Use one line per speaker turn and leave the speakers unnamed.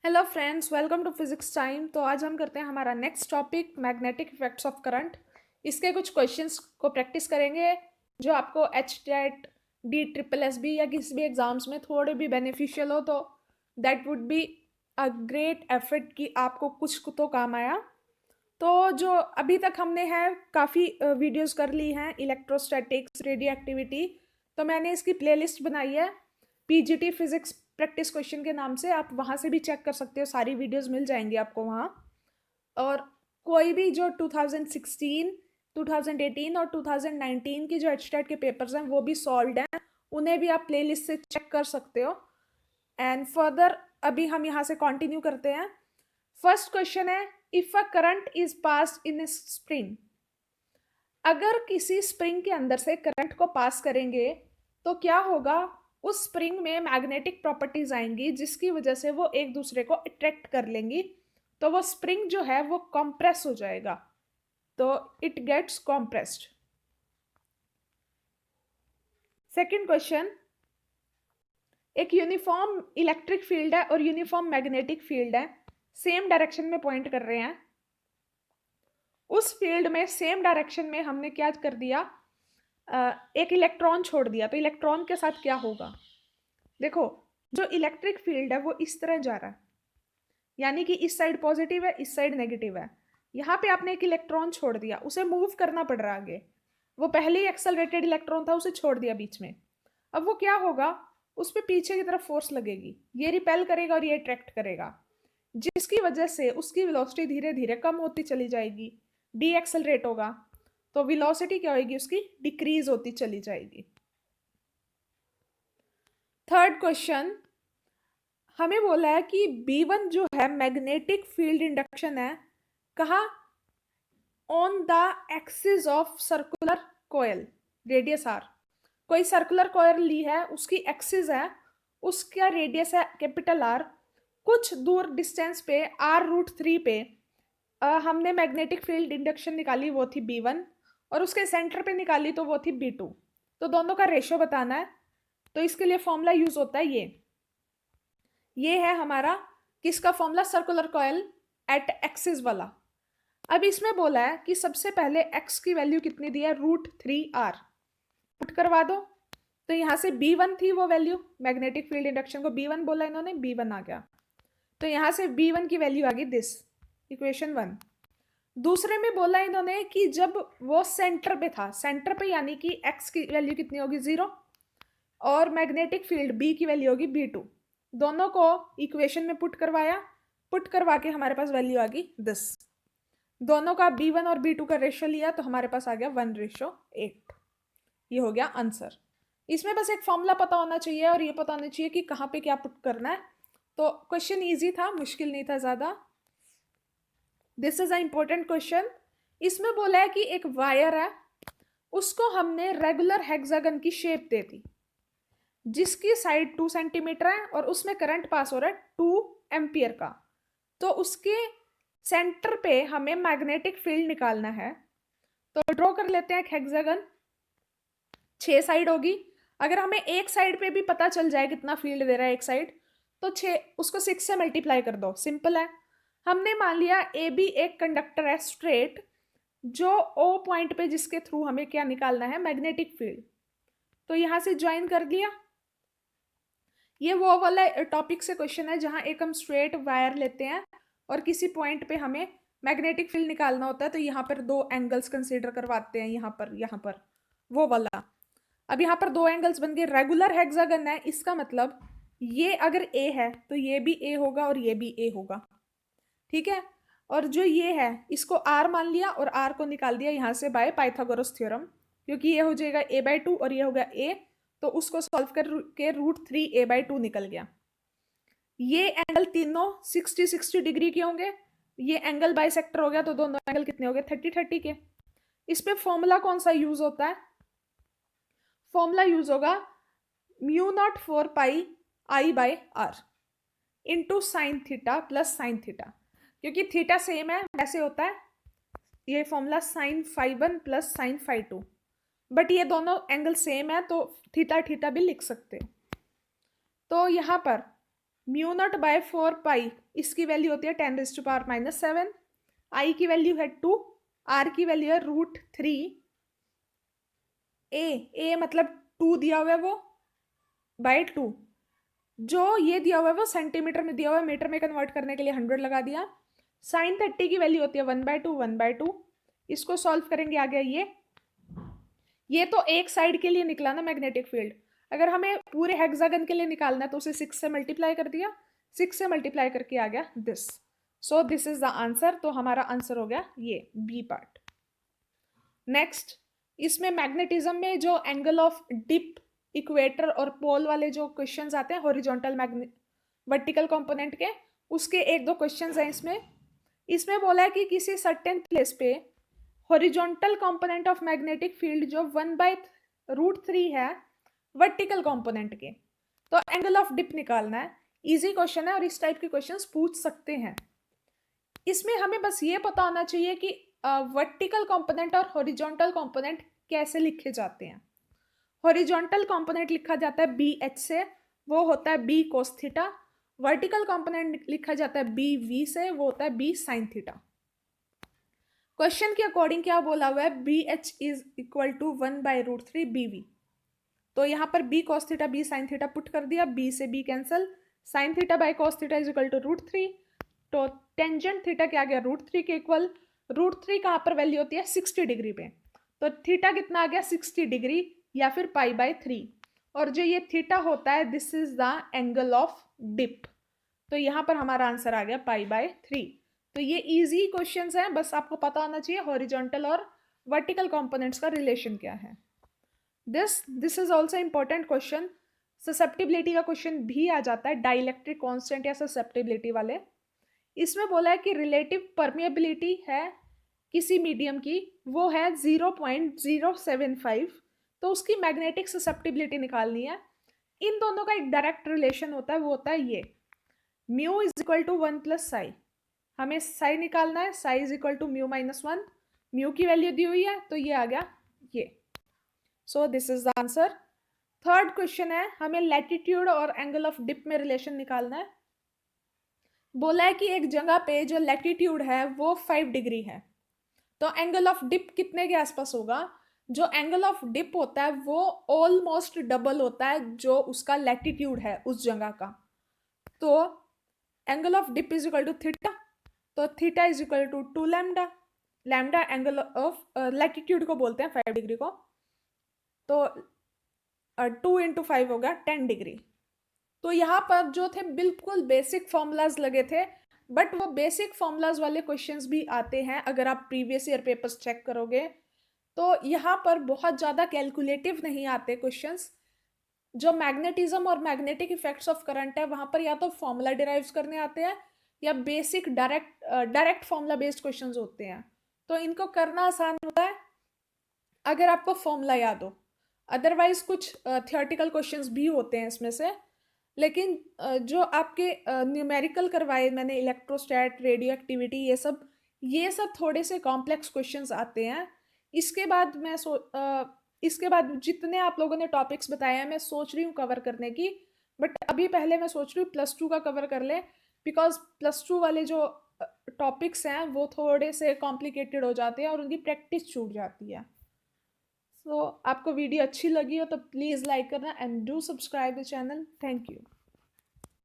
Hello friends, welcome to physics time. तो आज हम करते हैं हमारा next topic magnetic effects of current. इसके कुछ क्वेश्चंस को प्रैक्टिस करेंगे जो आपको एच टेट DSSB या किसी भी एग्जाम्स में थोड़े भी बेनिफिशियल हो, तो that would be a great effort कि आपको कुछ तो काम आया। तो जो अभी तक हमने है काफ़ी वीडियोस कर ली हैं, इलेक्ट्रोस्टैटिक्स, रेडियो एक्टिविटी। तो मैंने इसकी प्लेलिस्ट बनाई है PGT फिजिक्स प्रैक्टिस क्वेश्चन के नाम से। आप वहाँ से भी चेक कर सकते हो, सारी वीडियोस मिल जाएंगी आपको वहाँ। और कोई भी जो 2016, 2018 और 2019 की जो एचटेट के पेपर्स हैं वो भी सॉल्व हैं, उन्हें भी आप प्लेलिस्ट से चेक कर सकते हो। एंड फर्दर अभी हम यहाँ से कंटिन्यू करते हैं। फर्स्ट क्वेश्चन है, if a current is pass in A spring. अगर किसी स्प्रिंग के अंदर से करंट को पास करेंगे तो क्या होगा? उस स्प्रिंग में मैग्नेटिक प्रॉपर्टीज आएंगी जिसकी वजह से वो एक दूसरे को अट्रैक्ट कर लेंगी। तो वो स्प्रिंग जो है वो कॉम्प्रेस हो जाएगा, तो it gets compressed. Second question, एक यूनिफॉर्म इलेक्ट्रिक फील्ड है और यूनिफॉर्म मैग्नेटिक फील्ड है, सेम डायरेक्शन में पॉइंट कर रहे हैं। उस फील्ड में सेम डायरेक्शन में हमने क्या कर दिया, एक इलेक्ट्रॉन छोड़ दिया, तो इलेक्ट्रॉन के साथ क्या होगा? देखो, जो इलेक्ट्रिक फील्ड है वो इस तरह जा रहा है, यानी कि इस साइड पॉजिटिव है, इस साइड नेगेटिव है। यहाँ पे आपने एक इलेक्ट्रॉन छोड़ दिया, उसे मूव करना पड़ रहा है आगे। वो पहले ही एक्सेलरेटेड इलेक्ट्रॉन था, उसे छोड़ दिया बीच में। अब वो क्या होगा? उस पर पीछे की तरफ फोर्स लगेगी, ये रिपेल करेगा और ये अट्रैक्ट करेगा, जिसकी वजह से उसकी वेलोसिटी धीरे धीरे कम होती चली जाएगी, डी एक्सेलरेट होगा। तो वेलोसिटी क्या होगी? उसकी डिक्रीज होती चली जाएगी। थर्ड क्वेश्चन, हमें बोला है कि B1 जो है मैग्नेटिक फील्ड इंडक्शन है, कहा? On the axis of circular coil radius R। कोई सर्कुलर कॉयल ली है, उसकी एक्सिस है, उसका रेडियस है कैपिटल R। कुछ दूर डिस्टेंस पे R√3 पे हमने मैग्नेटिक फील्ड इंडक्शन निकाली, वो थी B1, और उसके सेंटर पे निकाली तो वो थी B2। तो दोनों का रेशो बताना है, तो इसके लिए फॉर्मूला यूज होता है ये है हमारा किसका formula? Circular coil at axis वाला। अब इसमें बोला है कि सबसे पहले x की वैल्यू कितनी दी है? √3r। पुट करवा दो, तो यहाँ से B1 थी वो वैल्यू, मैग्नेटिक फील्ड इंडक्शन को B1 बोला इन्होंने, B1 आ गया। तो यहाँ से B1 की वैल्यू आ गई दिस, इक्वेशन 1। दूसरे में बोला इन्होंने कि जब वो सेंटर पे था, सेंटर पे यानी कि x की वैल्यू कितनी होगी? 0, और मैग्नेटिक फील्ड B की वैल्यू होगी B2। दोनों को इक्वेशन में पुट करवाया, पुट करवा के हमारे पास वैल्यू आ गई दिस। दोनों का B1 और B2 का रेशियो लिया तो हमारे पास आ गया 1:8। ये हो गया आंसर। इसमें बस एक फॉर्मूला पता होना चाहिए और ये पता होना चाहिए कि कहाँ पे क्या पुट करना है। तो क्वेश्चन इजी था, मुश्किल नहीं था ज़्यादा। This is a important question. इसमें बोला है कि एक वायर है, उसको हमने रेगुलर हेक्सागन की शेप दे दी, जिसकी साइड 2 सेंटीमीटर है और उसमें करंट पास हो रहा है 2 एम्पियर का। तो उसके सेंटर पे हमें मैग्नेटिक फील्ड निकालना है। तो ड्रॉ कर लेते हैं एक हेक्सागन, 6 साइड होगी। अगर हमें एक साइड पे भी पता चल जाए कितना फील्ड दे रहा है एक साइड, तो 6 उसको 6 से मल्टीप्लाई कर दो, सिंपल है। हमने मान लिया AB एक कंडक्टर है स्ट्रेट, जो O पॉइंट पे जिसके थ्रू हमें क्या निकालना है? Magnetic field. तो यहां से ज्वाइन कर दिया। ये वो वाला टॉपिक से क्वेश्चन है जहां एक हम स्ट्रेट वायर लेते हैं और किसी पॉइंट पे हमें मैग्नेटिक फील्ड निकालना होता है, तो यहाँ पर 2 एंगल्स कंसीडर करवाते हैं, यहाँ पर वो वाला। अब यहाँ पर 2 एंगल्स बन गए। रेगुलर हेक्सागन है, इसका मतलब ये अगर A है तो ये भी A होगा और ये भी A होगा, ठीक है। और जो ये है इसको R मान लिया और R को निकाल दिया यहाँ से बाय पाइथागोरस थ्योरम, क्योंकि ये हो जाएगा A/2 और ये होगा A, तो उसको सॉल्व करके √3A/2 निकल गया। ये एंगल तीनों 60-60 डिग्री के होंगे। ये एंगल बाइसेक्टर हो गया, तो दोनों एंगल कितने हो गए? 30-30 के। इस पे फॉर्मूला कौन सा यूज होता है? फॉर्मूला यूज होगा μ0/4πI/r into sine theta plus sine theta, क्योंकि थीटा सेम है वैसे होता है ये formula sin φ1 plus sin φ2, but ये दोनों एंगल सेम है तो थीटा थीटा भी लिख सकते हो। तो यहाँ पर म्यू नॉट बाय 4 पाई, इसकी वैल्यू होती है 10⁻⁻⁷, आई की वैल्यू है 2, आर की वैल्यू है √3, ए मतलब 2 दिया हुआ है वो बाय 2, जो ये दिया हुआ है वो सेंटीमीटर में दिया हुआ है, मीटर में कन्वर्ट करने के लिए 100 लगा दिया। sin30 की वैल्यू होती है 1/2 1/2, इसको सॉल्व करेंगे आ गया ये तो एक साइड के लिए निकला ना मैग्नेटिक फील्ड। अगर हमें पूरे हेक्सागन के लिए निकालना है तो उसे 6 से मल्टीप्लाई कर दिया, 6 से मल्टीप्लाई करके आ गया this. So this is the answer. तो हमारा आंसर हो गया ये बी पार्ट। नेक्स्ट, इसमें मैग्नेटिज्म में जो एंगल ऑफ डिप, इक्वेटर और पोल वाले जो क्वेश्चंस आते हैं हॉरिजॉन्टल वर्टिकल कंपोनेंट के, उसके एक दो क्वेश्चंस हैं इसमें बोला है कि किसी सर्टेन प्लेस पे horizontal component of magnetic field जो 1/√3 है वर्टिकल कंपोनेंट के, तो एंगल ऑफ डिप निकालना है। इजी क्वेश्चन है और इस टाइप के क्वेश्चंस पूछ सकते हैं। इसमें हमें बस ये पता होना चाहिए कि वर्टिकल कंपोनेंट और हॉरिजॉन्टल कंपोनेंट कैसे लिखे जाते हैं। हॉरिजॉन्टल कंपोनेंट लिखा जाता है BH से, वो होता है B cos theta. Vertical component लिखा जाता है BV से, वो होता है B sin थीटा। क्वेश्चन के अकॉर्डिंग क्या बोला हुआ है, BH is equal to 1/√3 BV। तो यहाँ पर B cos theta B sin theta put कर दिया, B से B cancel, sin theta by cos theta is equal to √3। तो टेंजेंट थीटा क्या आ गया, √3 के इक्वल। √3 कहाँ पर वैल्यू होती है 60 डिग्री पे, तो थीटा कितना आ गया 60 डिग्री या फिर π/3। और जो ये थीटा होता है this is the angle of dip. तो यहाँ पर हमारा आंसर आ गया π/3। तो ये इजी क्वेश्चंस हैं, बस आपको पता होना चाहिए हॉरिजॉन्टल और वर्टिकल कंपोनेंट्स का रिलेशन क्या है। This is also important question. Susceptibility का क्वेश्चन भी आ जाता है, डाइलेक्ट्रिक कांस्टेंट या ससेप्टिबिलिटी वाले। इसमें बोला है कि रिलेटिव परमिएबिलिटी है किसी मीडियम की, वो है 0.075, तो उसकी मैग्नेटिक ससेप्टिबिलिटी निकालनी है। इन दोनों का एक डायरेक्ट रिलेशन होता है, वो होता है ये mu is equal to 1 + psi. हमें साई निकालना है, psi is equal to μ-1। Mu की वैल्यू दी हुई है तो ये आ गया ये। So this is the answer. Third question है, हमें लैटिट्यूड और एंगल ऑफ डिप में रिलेशन निकालना है। बोला है कि एक जगह पे जो लैटिट्यूड है वो 5 डिग्री है, तो एंगल ऑफ डिप कितने के आसपास होगा। जो एंगल ऑफ डिप होता है वो ऑलमोस्ट डबल होता है जो उसका लैटिट्यूड है उस जगह का। तो angle of dip is equal to theta, तो theta is equal to 2 lambda. Lambda angle of latitude को बोलते हैं 5 डिग्री को, तो 2 × 5 होगा 10 डिग्री। तो यहाँ पर जो थे बिल्कुल बेसिक फॉर्मूलाज लगे थे, बट वो बेसिक फॉर्मूलाज वाले क्वेश्चंस भी आते हैं अगर आप प्रीवियस ईयर पेपर्स चेक करोगे। तो यहाँ पर बहुत ज़्यादा कैलकुलेटिव नहीं आते क्वेश्चंस। जो मैग्नेटिज्म और मैग्नेटिक इफेक्ट्स ऑफ करंट है वहाँ पर या तो फॉर्मूला डिराइव करने आते हैं या basic direct formula based questions होते हैं। तो इनको करना आसान होता है अगर आपको फॉर्मूला याद हो, अदरवाइज कुछ थियोरेटिकल क्वेश्चंस भी होते हैं इसमें से। लेकिन जो आपके न्यूमेरिकल करवाए मैंने, इलेक्ट्रोस्टैट, रेडियो एक्टिविटी, ये सब थोड़े से कॉम्प्लेक्स क्वेश्चंस आते हैं। इसके बाद जितने आप लोगों ने टॉपिक्स बताए हैं मैं सोच रही हूँ कवर करने की, बट अभी पहले मैं सोच रही हूँ +2 का कवर कर ले, बिकॉज +2 वाले जो टॉपिक्स हैं वो थोड़े से कॉम्प्लिकेटेड हो जाते हैं और उनकी प्रैक्टिस छूट जाती है। तो आपको वीडियो अच्छी लगी हो तो प्लीज़ लाइक करना and do subscribe the channel. Thank you.